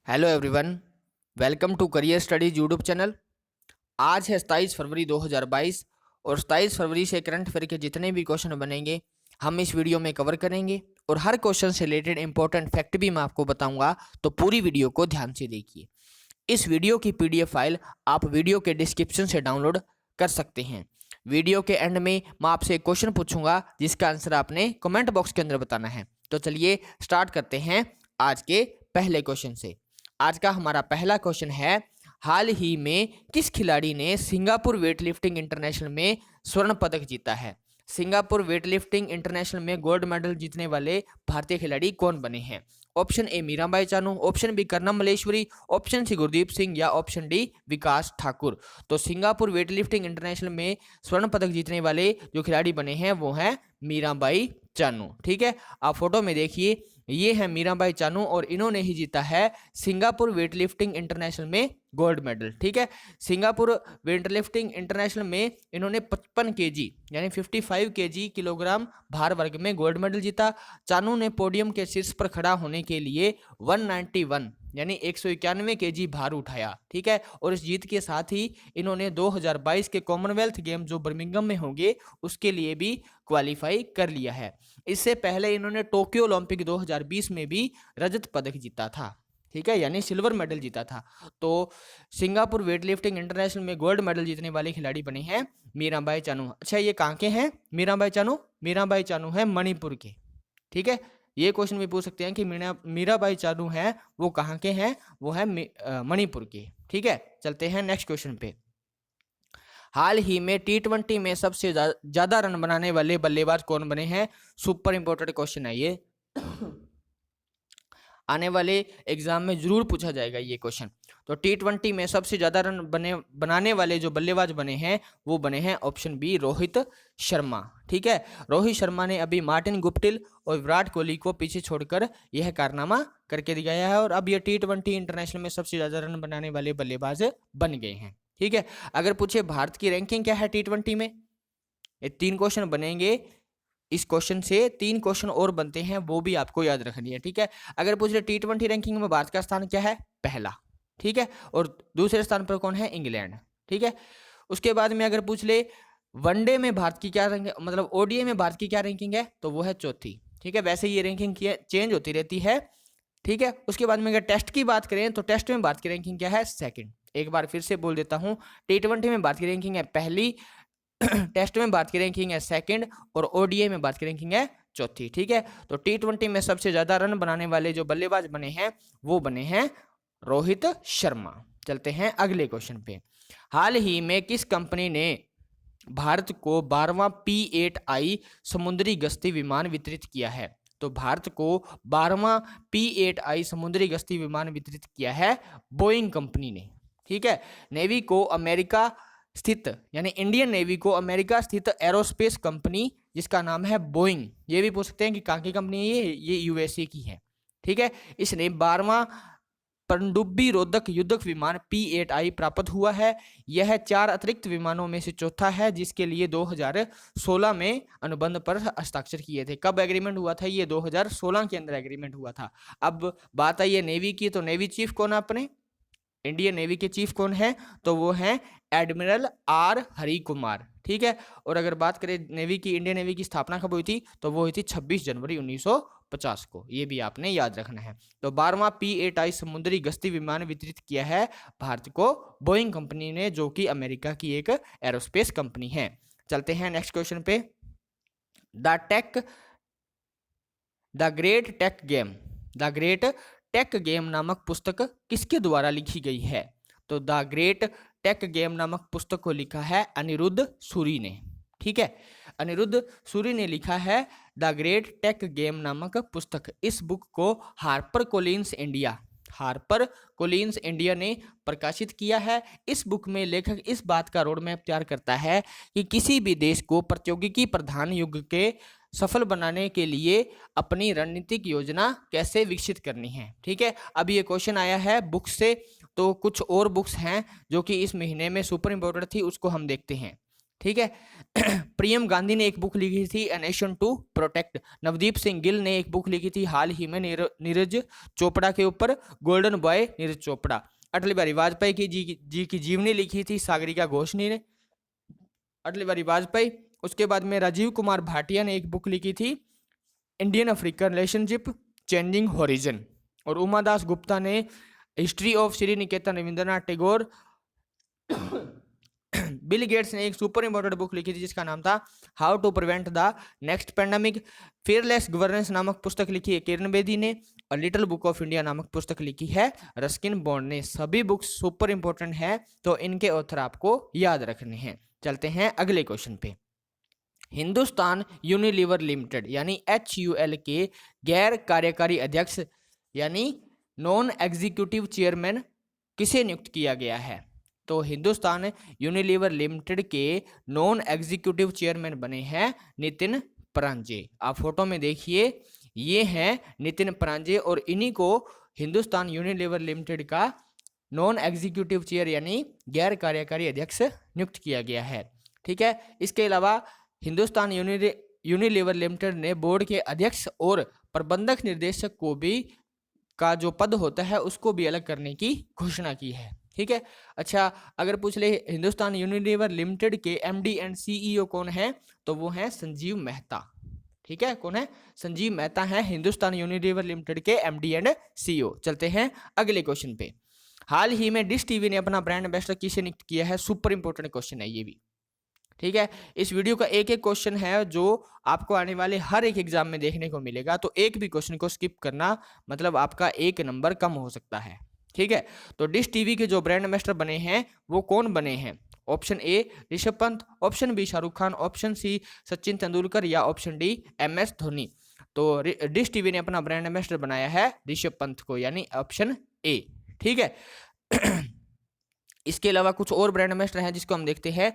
Hello everyone, welcome to career studies YouTube channel. आज है 27 फरवरी 2022 और 27 फरवरी से करंट अफेयर के जितने भी क्वेश्चन बनेंगे हम इस वीडियो में कवर करेंगे और हर क्वेश्चन से रिलेटेड इंपॉर्टेंट फैक्ट भी मैं आपको बताऊंगा, तो पूरी वीडियो को ध्यान से देखिए। इस वीडियो की पीडीएफ फाइल आप वीडियो के डिस्क्रिप्शन से डाउनलोड कर सकते हैं। वीडियो के एंड में मैं आपसे एक क्वेश्चन पूछूंगा जिसका आंसर आपने कमेंट बॉक्स के अंदर बताना है। तो चलिए स्टार्ट करते हैं आज के पहले क्वेश्चन से। आज का हमारा पहला क्वेश्चन है, हाल ही में किस खिलाड़ी ने सिंगापुर वेटलिफ्टिंग इंटरनेशनल में स्वर्ण पदक जीता है? सिंगापुर वेटलिफ्टिंग इंटरनेशनल में गोल्ड मेडल जीतने वाले भारतीय खिलाड़ी कौन बने हैं? Option A Mirabai Chanu, option B Karnam Malleswari, option C Gurdeep Singh या ऑप्शन डी विकास ठाकुर। तो सिंगापुर वेटलिफ्टिंग इंटरनेशनल में स्वर्ण पदक जीतने वाले जो खिलाड़ी बने हैं वो हैं मीराबाई चानू। ठीक है, आप फोटो में देखिए, ये है मीराबाई चानू और इन्होंने ही जीता है सिंगापुर वेटलिफ्टिंग इंटरनेशनल में गोल्ड मेडल। ठीक है, सिंगापुर वेटलिफ्टिंग इंटरनेशनल में इन्होंने 55 केजी यानी 55 केजी किलोग्राम भार वर्ग में गोल्ड मेडल जीता। चानू ने पोडियम के शीर्ष पर खड़ा होने के लिए 191 यानी 191 केजी भार उठाया। ठीक है, और इस जीत के साथ ही इन्होंने 2022 के कॉमनवेल्थ गेम जो बर्मिंघम में होंगे उसके लिए भी क्वालिफाई कर लिया है। इससे पहले इन्होंने टोक्यो ओलंपिक 2020 में भी रजत पदक जीता था। ठीक है, यानी सिल्वर मेडल जीता था। तो सिंगापुर वेटलिफ्टिंग इंटरनेशनल में गोल्ड मेडल जीतने वाले खिलाड़ी बने हैं मीराबाई चानू। अच्छा, ये कहाँ के हैं मीराबाई चानू? मीराबाई चानू है मणिपुर के। ठीक है, ये क्वेश्चन भी पूछ सकते हैं कि मीराबाई चानू है वो कहाँ के हैं? वो है मणिपुर के। ठीक है, चलते हैं नेक्स्ट क्वेश्चन पे। हाल ही में T20 में सबसे ज्यादा रन बनाने वाले बल्लेबाज कौन बने हैं? सुपर इंपॉर्टेंट क्वेश्चन है ये, आने वाले एग्जाम में जरूर पूछा जाएगा ये क्वेश्चन। तो T20 में सबसे ज्यादा रन बनाने वाले जो बल्लेबाज बने हैं वो बने हैं ऑप्शन बी रोहित शर्मा। ठीक है, रोहित शर्मा ने अभी मार्टिन गुप्टिल और विराट कोहली को पीछे छोड़कर यह कारनामा करके दिखाया है और अब ये T20 इंटरनेशनल में सबसे ज्यादा रन बनाने वाले बल्लेबाज बन गए हैं। ठीक है, अगर पूछे भारत की रैंकिंग क्या है T20 में, ये 3 क्वेश्चन बनेंगे। इस क्वेश्चन से 3 क्वेश्चन और बनते हैं, वो भी आपको याद रखनी है। ठीक है, अगर पूछ ले T20 रैंकिंग में भारत का स्थान क्या है? पहला। ठीक है, और दूसरे स्थान पर कौन है? इंग्लैंड। ठीक है, उसके बाद में अगर पूछ ले वनडे में भारत की क्या रैंकिंग, मतलब ओडीआई में भारत की क्या रैंकिंग है, तो वो है चौथी। ठीक है, वैसे ये रैंकिंग चेंज होती रहती है। ठीक है, उसके बाद में अगर टेस्ट की बात करें तो टेस्ट में भारत की रैंकिंग क्या है? सेकंड। एक बार फिर से बोल देता हूं, T20 में भारत की रैंकिंग है पहली, टेस्ट में भारत की रैंकिंग है सेकंड और ओडीआई में भारत की रैंकिंग है चौथी। ठीक है, तो T20 में सबसे ज्यादा रन बनाने वाले जो बल्लेबाज बने हैं वो बने हैं रोहित शर्मा। चलते हैं अगले क्वेश्चन पे। हाल ही में किस कंपनी ने भारत को 12वां P8I समुद्री गश्ती विमान वितरित किया है? तो भारत को 12वां P8I समुद्री गश्ती विमान वितरित किया है बोइंग कंपनी ने। ठीक है, नेवी को अमेरिका स्थित यानी इंडियन नेवी को अमेरिका स्थित एरोस्पेस कंपनी जिसका नाम है बोइंग, ये भी पूछ सकते हैं कि कहाँ की कंपनी है ये यूएसए की है। ठीक है, इसने 12वां पनडुब्बी रोधक युद्धक विमान P8I प्राप्त हुआ है। यह 4 अतिरिक्त विमानों में से चौथा है जिसके लिए 2016 में अनुबंध पर हस्ताक्षर किए थे। कब एग्रीमेंट हुआ था? ये 2016 के अंदर एग्रीमेंट हुआ था। अब बात आई है नेवी की, तो नेवी चीफ कौन है अपने इंडियन नेवी के चीफ कौन है? तो वो है एडमिरल आर हरि कुमार। ठीक है, और अगर बात करें नेवी की, इंडियन नेवी की स्थापना कब हुई थी? तो वो हुई थी 26 जनवरी 1950 को। ये भी आपने याद रखना है। तो 12वां P8I समुद्री गश्ती विमान वितरित किया है भारत को बोइंग कंपनी ने, जो कि अमेरिका की एक एरोस्पेस कंपनी है। चलते हैं नेक्स्ट क्वेश्चन पे। द ग्रेट टेक गेम नामक पुस्तक किसके द्वारा लिखी गई है? तो द ग्रेट टेक गेम नामक पुस्तक को लिखा है अनिरुद्ध सूरी ने। ठीक है, अनिरुद्ध सूरी ने लिखा है द ग्रेट टेक गेम नामक पुस्तक। इस बुक को हार्पर कोलिन्स इंडिया ने प्रकाशित किया है। इस बुक में लेखक इस बात का रोड मैप तैयार करता है कि किसी भी देश को प्रौद्योगिकी प्रधान युग के सफल बनाने के लिए अपनी रणनीतिक योजना कैसे विकसित करनी है। ठीक है, अब ये क्वेश्चन आया है बुक से, तो कुछ और बुक्स हैं जो कि इस महीने में सुपर इंपॉर्टेंट थी, उसको हम देखते हैं। ठीक है। प्रियम गांधी ने एक बुक लिखी थी a nation to protect. Navdeep Singh Gill ने एक बुक लिखी थी हाल ही में नीरज चोपड़ा के ऊपर, गोल्डन बॉय नीरज चोपड़ा। अटल बिहारी वाजपेयी जी की जीवनी लिखी थी सागरिका घोष ने, अटल बिहारी वाजपेयी। उसके बाद में राजीव कुमार भाटिया ने एक बुक लिखी थी Indian African relationship changing horizon. और उमादास गुप्ता ने history of Shri Niketan Rabindranath Tagore. Bill Gates ने एक सुपर इंपॉर्टेंट बुक लिखी थी जिसका नाम था how to prevent the next pandemic. Fearless governance नामक पुस्तक लिखी है किरण बेदी ने, और लिटिल बुक ऑफ इंडिया नामक पुस्तक लिखी है रस्किन बॉन्ड ने। सभी बुक्स सुपर इंपॉर्टेंट है, तो इनके ऑथर आपको याद रखने हैं। चलते हैं अगले क्वेश्चन पे। हिंदुस्तान यूनिलीवर लिमिटेड यानी HUL के गैर कार्यकारी अध्यक्ष यानी नॉन एग्जीक्यूटिव चेयरमैन किसे नियुक्त किया गया है? तो हिंदुस्तान यूनिलीवर लिमिटेड के नॉन एग्जीक्यूटिव चेयरमैन बने हैं नितिन परांजे। आप फोटो में देखिए, ये हैं नितिन परांजे, और इन्हीं को हिंदुस्तान यूनिलीवर लिमिटेड का नॉन एग्जीक्यूटिव चेयर यानी गैर कार्यकारी अध्यक्ष नियुक्त किया गया है। ठीक है। इसके अलावा हिंदुस्तान यूनिलीवर लिमिटेड ने बोर्ड के अध्यक्ष और प्रबंधक निर्देशक को भी का जो पद होता है उसको भी अलग करने की घोषणा की है। ठीक है। अच्छा, अगर पूछ ले हिंदुस्तान यूनिलीवर लिमिटेड के MD एंड CEO कौन है, तो वो है संजीव मेहता। ठीक है, कौन है? संजीव मेहता है हिंदुस्तान यूनिलीवर लिमिटेड के MD एंड CEO। चलते हैं अगले क्वेश्चन पे। हाल ही में डिश टीवी ने अपना ब्रांड एम्बेसडर किसे नियुक्त किया है? सुपर इंपॉर्टेंट क्वेश्चन है ये भी। ठीक है। इस वीडियो का एक एक क्वेश्चन है जो आपको आने वाले हर एक एग्जाम में देखने को मिलेगा, तो एक भी क्वेश्चन को स्किप करना मतलब आपका एक नंबर कम हो सकता है। ठीक है। तो डिश टीवी के जो ब्रांड एम्बेसडर बने हैं वो कौन बने हैं? Option A Rishabh Pant, option B Shahrukh Khan, option C Sachin Tendulkar, या ऑप्शन D MS धोनी। तो डिश टीवी ने अपना ब्रांड एम्बेसडर बनाया है ऋषभ पंत को, यानी ऑप्शन A। ठीक है। इसके अलावा कुछ और ब्रांड एम्बेसडर हैं जिसको हम देखते हैं।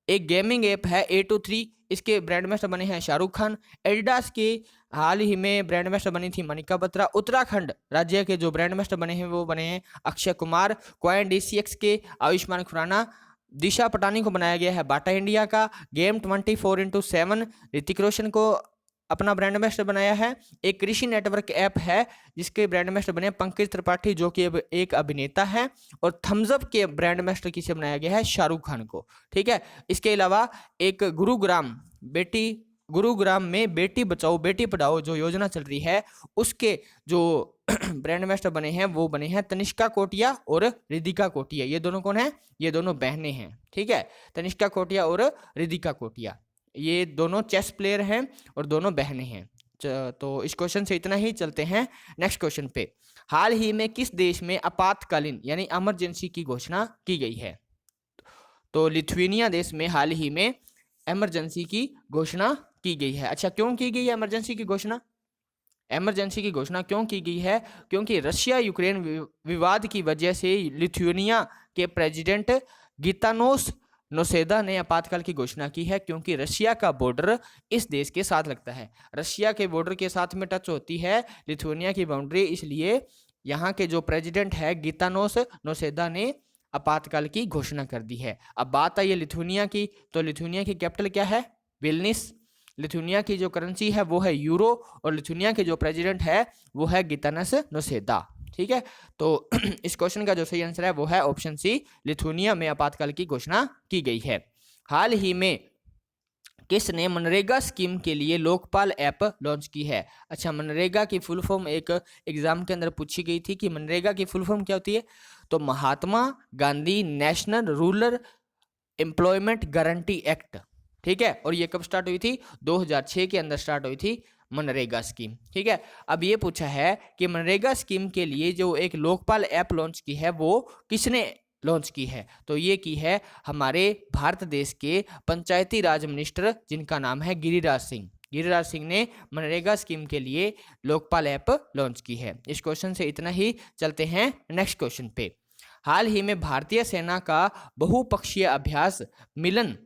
एक गेमिंग ऐप है A23, इसके ब्रांड एम्बेसडर बने हैं शाहरुख खान। एडिडास के हाल ही में ब्रांड एम्बेसडर बनी थी मनिका बत्रा। उत्तराखंड राज्य के जो ब्रांड एम्बेसडर बने हैं वो बने हैं अक्षय कुमार। क्वाइन DCX के आयुष्मान खुराना। दिशा पटानी को बनाया गया है बाटा इंडिया का। गेम 24x7 ऋतिक रोशन को अपना ब्रांड एम्बेसडर बनाया है। एक कृषि नेटवर्क ऐप है जिसके ब्रांड एम्बेसडर बने पंकज त्रिपाठी जो कि एक अभिनेता है। और थम्स अप के ब्रांड एम्बेसडर किसे बनाया गया है? शाहरुख खान को। ठीक है। इसके अलावा एक गुरुग्राम में बेटी बचाओ बेटी पढ़ाओ जो योजना चल रही है उसके जो ब्रांड एम्बेसडर बने हैं वो बने हैं तनिष्का कोटिया और रिदिका कोटिया। ये दोनों कौन है? ये दोनों बहनें हैं। ठीक है। तनिष्का कोटिया और रिदिका कोटिया, ये दोनों चेस प्लेयर हैं और दोनों बहनें हैं। तो इस क्वेश्चन से इतना ही। चलते हैं नेक्स्ट क्वेश्चन पे। हाल ही में किस देश में आपातकालीन यानी इमरजेंसी की घोषणा की गई है? तो लिथुआनिया देश में हाल ही में इमरजेंसी की घोषणा की गई है। अच्छा, क्यों की गई है इमरजेंसी की घोषणा? इमरजेंसी की घोषणा क्यों की गई है? क्योंकि रशिया यूक्रेन विवाद की वजह से लिथुआनिया के प्रेसिडेंट गितानोस नौसेदा ने आपातकाल की घोषणा की है, क्योंकि रशिया का बॉर्डर इस देश के साथ लगता है। रशिया के बॉर्डर के साथ में टच होती है लिथुआनिया की बाउंड्री, इसलिए यहाँ के जो प्रेसिडेंट है गितानोस नौसेदा ने आपातकाल की घोषणा कर दी है। अब बात आई है लिथुआनिया की, तो लिथुआनिया की कैपिटल क्या है? विल्निस। लिथुआनिया की जो करेंसी है वो है यूरो, और लिथुआनिया के जो प्रेसिडेंट है वो है गितानस नौसेदा। ठीक है। तो इस क्वेश्चन का जो सही आंसर है वो है ऑप्शन C, लिथुआनिया में आपातकाल की घोषणा की गई है। हाल ही में किसने मनरेगा स्कीम के लिए लोकपाल ऐप लॉन्च की है? अच्छा, मनरेगा की फुल फॉर्म एक एग्जाम के अंदर पूछी गई थी कि मनरेगा की फुल फॉर्म क्या होती है, तो Mahatma Gandhi national rural employment guarantee act. ठीक है। और ये कब स्टार्ट हुई थी? 2006 के अंदर स्टार्ट हुई थी मनरेगा स्कीम। ठीक है। अब ये पूछा है कि मनरेगा स्कीम के लिए जो एक लोकपाल ऐप लॉन्च की है वो किसने लॉन्च की है? तो ये की है हमारे भारत देश के पंचायती राज मिनिस्टर जिनका नाम है गिरिराज सिंह। गिरिराज सिंह ने मनरेगा स्कीम के लिए लोकपाल ऐप लॉन्च की है। इस क्वेश्चन से इतना ही। चलते हैं नेक्स्ट क्वेश्चन पे। हाल ही में भारतीय सेना का बहुपक्षीय अभ्यास मिलन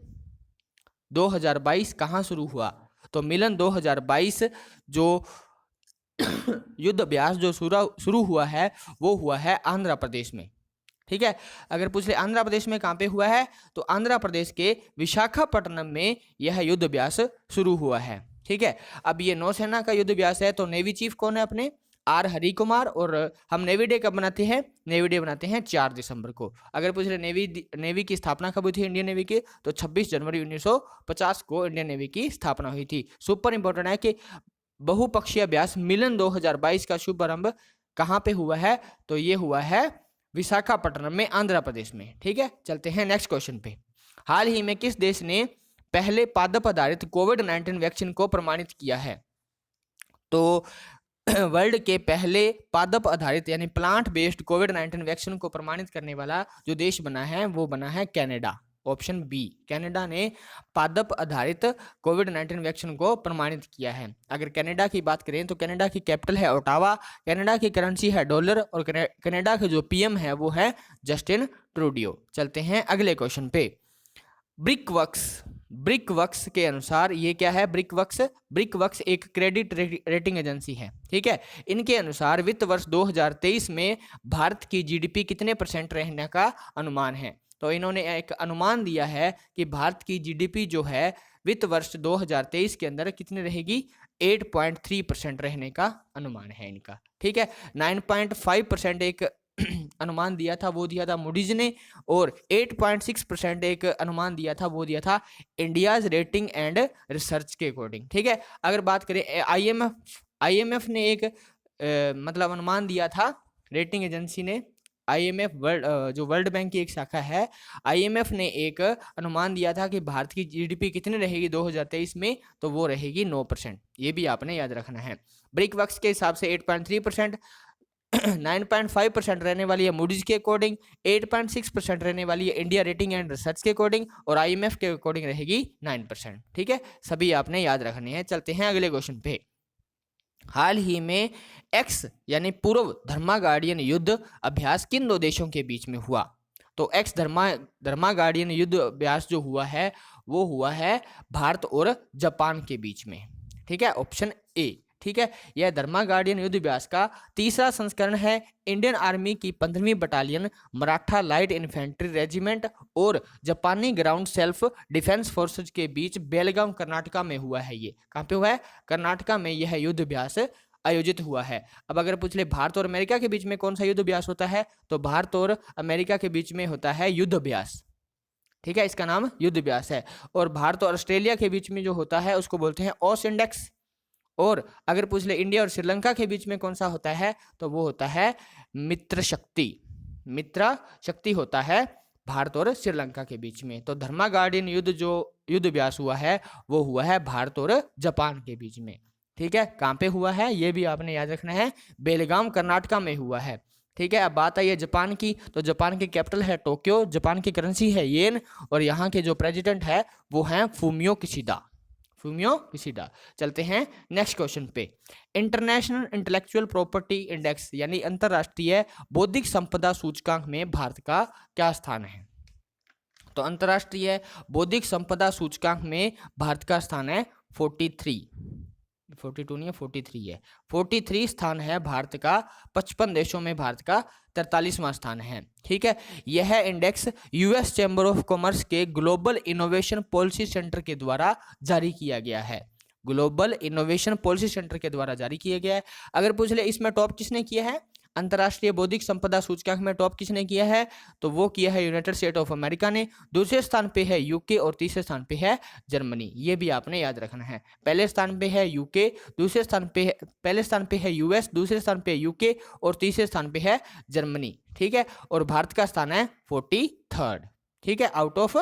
2022 कहाँ शुरू हुआ? तो मिलन 2022 जो युद्ध अभ्यास जो शुरू हुआ है वो हुआ है आंध्र प्रदेश में। ठीक है। अगर पूछ ले आंध्र प्रदेश में कहाँ पे हुआ है, तो आंध्र प्रदेश के विशाखापट्टनम में यह युद्ध अभ्यास शुरू हुआ है। ठीक है। अब ये नौसेना का युद्ध अभ्यास है, तो नेवी चीफ कौन है अपने, आर हरि कुमार। और हम नेवी डे कब बनाते हैं, नेवी डे बनाते हैं 4 दिसंबर को। अगर पूछ ले नेवी की स्थापना कब हुई थी इंडियन नेवी की, तो 26 जनवरी 1950 को इंडियन नेवी की स्थापना हुई थी। सुपर इंपॉर्टेंट है कि बहुपक्षीय अभ्यास मिलन 2022 का शुभारंभ कहाँ पे हुआ है, तो ये हुआ है विशाखापट्टनम में, आंध्र प्रदेश में। ठीक है। चलते हैं नेक्स्ट क्वेश्चन पे। हाल ही में किस देश ने पहले पादप आधारित कोविड-19 वैक्सीन को प्रमाणित किया है, तो वर्ल्ड के पहले पादप आधारित यानी प्लांट बेस्ड कोविड-19 वैक्सीन को प्रमाणित करने वाला जो देश बना है वो बना है कनाडा। ऑप्शन बी, कनाडा ने पादप आधारित कोविड-19 वैक्सीन को प्रमाणित किया है। अगर कनाडा की बात करें तो कनाडा की कैपिटल है ओटावा, कनाडा की करेंसी है डॉलर और कनाडा के जो पीएम है वो है जस्टिन ट्रूडियो। चलते हैं अगले क्वेश्चन पे। ब्रिकवर्क्स के अनुसार ये क्या है, ब्रिकवर्क्स एक क्रेडिट रेटिंग एजेंसी है। ठीक है। इनके अनुसार वित्त वर्ष 2023 में भारत की जीडीपी कितने % रहने का अनुमान है, तो इन्होंने एक अनुमान दिया है कि भारत की जीडीपी जो है वित्त वर्ष 2023 के अंदर कितनी रहेगी, 8.3% रहने का अनुमान है इनका। ठीक है। 9.5% एक अनुमान दिया था, वो दिया था मूडीज ने, और 8.6% एक अनुमान दिया था, वो दिया था इंडियाज रेटिंग एंड रिसर्च के अकॉर्डिंग। ठीक है। अगर बात करें आईएमएफ ने एक मतलब अनुमान दिया था, रेटिंग एजेंसी ने, आईएमएफ जो वर्ल्ड बैंक की एक शाखा है, आईएमएफ ने एक अनुमान दिया था कि भारत की जीडीपी कितनी रहेगी 2023 में, तो वो रहेगी 9%। ये भी आपने याद रखना है। ब्रिकवर्क्स के हिसाब से 8.3%, 9.5% रहने वाली है मूडीज के अकॉर्डिंग, 8.6% रहने वाली है इंडिया रेटिंग एंड रिसर्च के अकॉर्डिंग, और आईएमएफ के अकॉर्डिंग रहेगी 9%। ठीक है। सभी आपने याद रखने हैं। चलते हैं अगले क्वेश्चन पे। हाल ही में एक्स यानी पूर्व धर्मा गार्डियन युद्ध अभ्यास किन 2 देशों के बीच में हुआ, तो एक्स धर्मा गार्डियन युद्ध अभ्यास जो हुआ है वो हुआ है भारत और जापान के बीच में। ठीक है। Option A. ठीक है। यह धर्मा गार्डियन युद्ध अभ्यास का 3रा संस्करण है। इंडियन आर्मी की 15वीं battalion, Maratha light infantry regiment और जापानी ग्राउंड सेल्फ डिफेंस फोर्सेज के बीच बेलगाम कर्नाटका में हुआ है। ये कहाँ पे हुआ है, कर्नाटका में यह युद्ध अभ्यास आयोजित हुआ है। अब अगर पूछ ले भारत और अमेरिका के बीच में कौन सा युद्ध अभ्यास होता है, तो भारत और अमेरिका के बीच में होता है युद्ध अभ्यास। ठीक है। इसका नाम युद्ध अभ्यास है। और भारत और ऑस्ट्रेलिया के बीच में जो होता है उसको बोलते हैं ऑस इंडेक्स। और अगर पूछ ले इंडिया और श्रीलंका के बीच में कौन सा होता है, तो वो होता है मित्र शक्ति होता है भारत और श्रीलंका के बीच में। तो धर्मा गार्डियन युद्ध जो युद्ध अभ्यास हुआ है वो हुआ है भारत और जापान के बीच में। ठीक है। कहाँ पे हुआ है ये भी आपने याद रखना है, बेलगाम कर्नाटका में हुआ है। ठीक है। अब बात आई है जापान की, तो जापान की कैपिटल है टोक्यो, जापान की करेंसी है येन, और यहाँ के जो प्रेसिडेंट है वो हैं फूमियो किशिदा। चलते हैं नेक्स्ट क्वेश्चन पे। इंटरनेशनल इंटेलेक्चुअल प्रॉपर्टी इंडेक्स यानी अंतरराष्ट्रीय बौद्धिक संपदा सूचकांक में भारत का क्या स्थान है, तो अंतरराष्ट्रीय बौद्धिक संपदा सूचकांक में भारत का स्थान है 43 नहीं है 43 है, 43 स्थान है भारत का। 55 देशों में भारत का 43वां स्थान है। ठीक है। यह index US chamber of commerce के ग्लोबल इनोवेशन पॉलिसी सेंटर के द्वारा जारी किया गया है। ग्लोबल इनोवेशन पॉलिसी सेंटर के द्वारा जारी किया गया है। अगर पूछ ले इसमें टॉप किसने किया है, अंतर्राष्ट्रीय बौद्धिक संपदा सूचकांक में टॉप किसने किया है, तो वो किया है यूनाइटेड स्टेट ऑफ अमेरिका ने। दूसरे स्थान पे है यूके और तीसरे स्थान पे है जर्मनी। ये भी आपने याद रखना है। पहले स्थान पे है यूके, दूसरे स्थान पे है पहले स्थान पे है यूएस, दूसरे स्थान पे यूके और तीसरे स्थान पे है जर्मनी। ठीक है। और भारत का स्थान है 43rd। ठीक है। Out of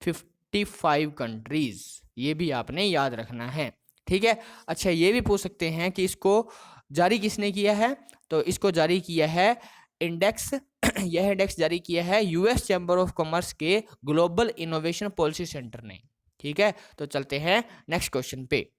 55 countries. ये भी आपने याद रखना है। ठीक है। अच्छा, ये भी पूछ सकते हैं कि इसको जारी किसने किया है, तो इसको जारी किया है इंडेक्स यह इंडेक्स जारी किया है यूएस चैम्बर ऑफ कॉमर्स के ग्लोबल इनोवेशन पॉलिसी सेंटर ने। ठीक है। तो चलते हैं नेक्स्ट क्वेश्चन पे।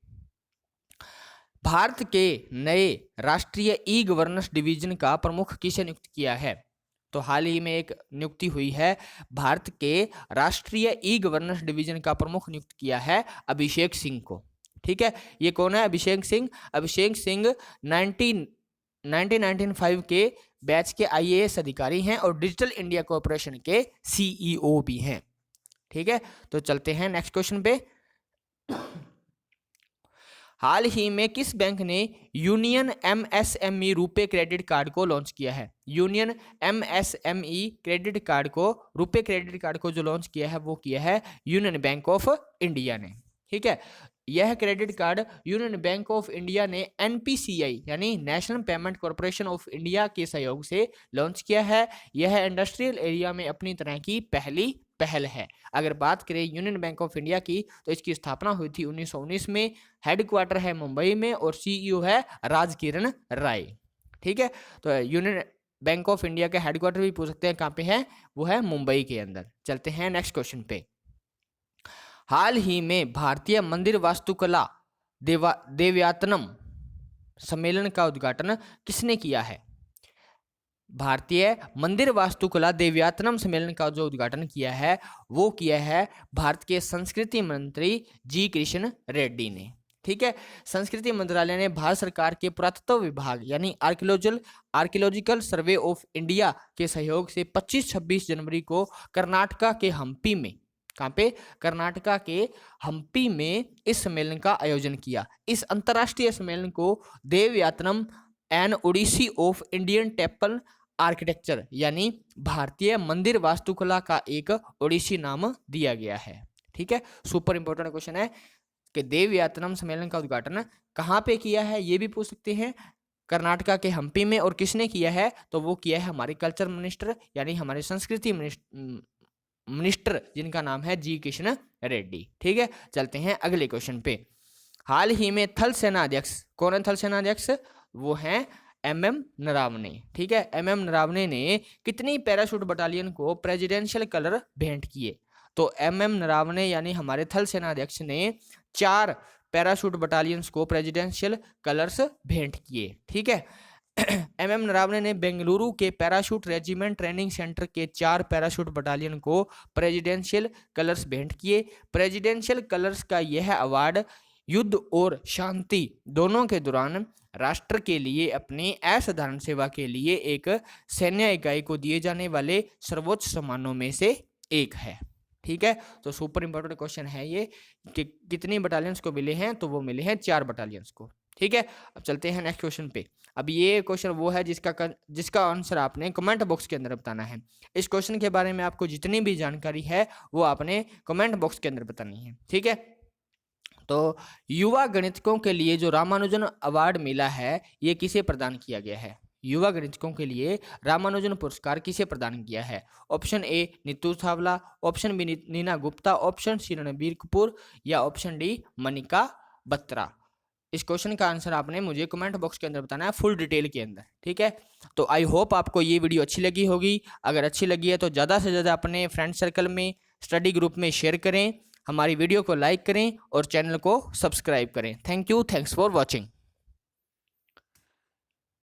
भारत के नए राष्ट्रीय ई गवर्नेंस डिवीजन का प्रमुख किसे नियुक्त किया है, तो हाल ही में एक नियुक्ति हुई है। भारत के राष्ट्रीय ई गवर्नेंस डिवीजन का प्रमुख नियुक्त किया है अभिषेक सिंह को। ठीक है। ये कौन है, अभिषेक सिंह 1995 के बैच के IAS अधिकारी हैं और डिजिटल इंडिया कॉर्पोरेशन के CEO भी हैं। ठीक है, तो चलते हैं नेक्स्ट क्वेश्चन पे। हाल ही में किस बैंक ने union MSME RuPay credit card को लॉन्च किया है? यूनियन MSME क्रेडिट कार्ड को, रुपे क्रेडिट कार्ड को जो लॉन्च किया है वो किया है यूनियन बैंक ऑफ इंडिया ने। ठीक है, यह credit card union bank of India ने NPCI यानी national payment corporation of India के सहयोग से लॉन्च किया है। यह इंडस्ट्रियल एरिया में अपनी तरह की पहली पहल है। अगर बात करें यूनियन बैंक ऑफ इंडिया की तो इसकी स्थापना हुई थी 1919 में, हेडक्वार्टर है मुंबई में और CEO है राजकिरण राय। ठीक है, तो यूनियन बैंक ऑफ इंडिया का हेडक्वार्टर भी पूछ सकते हैं कहाँ पे है, वो है मुंबई के अंदर। चलते हैं नेक्स्ट क्वेश्चन पे। हाल ही में भारतीय मंदिर वास्तुकला देव्यातनम सम्मेलन का उद्घाटन किसने किया है? भारतीय मंदिर वास्तुकला देव्यातनम सम्मेलन का जो उद्घाटन किया है वो किया है भारत के संस्कृति मंत्री जी किशन रेड्डी ने। ठीक है, संस्कृति मंत्रालय ने भारत सरकार के पुरातत्व विभाग यानी आर्कियोलॉजिकल सर्वे ऑफ इंडिया के सहयोग से 25-26 जनवरी को कर्नाटका के हम्पी में, कहाँ पे, कर्नाटका के हम्पी में इस सम्मेलन का आयोजन किया। इस अंतर्राष्ट्रीय सम्मेलन को Devayatanam an odyssey of Indian temple architecture यानी भारतीय मंदिर वास्तुकला का एक ओडिसी नाम दिया गया है। ठीक है, सुपर इंपॉर्टेंट क्वेश्चन है कि देवयातनम सम्मेलन का उद्घाटन कहाँ पे किया है, ये भी पूछ सकते हैं। कर्नाटका के हम्पी में, और किसने किया है, तो वो किया है हमारे कल्चर मिनिस्टर यानी हमारे संस्कृति मिनिस्टर जिनका नाम है जी किशन रेड्डी। ठीक है, चलते हैं अगले क्वेश्चन पे। हाल ही में थल सेना अध्यक्ष, कौन है थल सेना अध्यक्ष? वो हैं MM नरावने। ठीक है, MM नरावने ने कितनी पैराशूट बटालियन को प्रेसिडेंशियल कलर भेंट किए? तो MM नरावने यानी हमारे थल सेना अध्यक्ष ने 4 पैराशूट बटालियंस को प्रेसिडेंशियल कलर्स भेंट किए। ठीक है, MM नरावने ने बेंगलुरु के पैराशूट रेजिमेंट ट्रेनिंग सेंटर के 4 पैराशूट बटालियन को प्रेसिडेंशियल कलर्स भेंट किए। प्रेसिडेंशियल कलर्स का यह अवार्ड युद्ध और शांति दोनों के दौरान राष्ट्र के लिए अपनी असाधारण सेवा के लिए एक सैन्य इकाई को दिए जाने वाले सर्वोच्च सम्मानों में से एक है। ठीक है, तो सुपर इंपॉर्टेंट क्वेश्चन है ये कि कितनी बटालियंस को मिले हैं, तो वो मिले हैं 4 बटालियंस को। ठीक है, अब चलते हैं नेक्स्ट क्वेश्चन पे। अब ये क्वेश्चन वो है जिसका आंसर आपने कमेंट बॉक्स के अंदर बताना है। इस क्वेश्चन के बारे में आपको जितनी भी जानकारी है वो आपने कमेंट बॉक्स के अंदर बतानी है। ठीक है, तो युवा गणितकों के लिए जो रामानुजन अवार्ड मिला है ये किसे प्रदान किया गया है? युवा गणितकों के लिए रामानुजन पुरस्कार किसे प्रदान किया है? Option A Neetu Chhawla, option B Neena Gupta, option C Ranbir Kapoor या ऑप्शन D मनिका बत्रा। इस क्वेश्चन का आंसर आपने मुझे कमेंट बॉक्स के अंदर बताना है फुल डिटेल के अंदर। ठीक है, तो आई होप आपको ये वीडियो अच्छी लगी होगी। अगर अच्छी लगी है तो ज़्यादा से ज़्यादा अपने फ्रेंड सर्कल में, स्टडी ग्रुप में शेयर करें, हमारी वीडियो को लाइक करें और चैनल को सब्सक्राइब करें। Thank you, thanks for watching.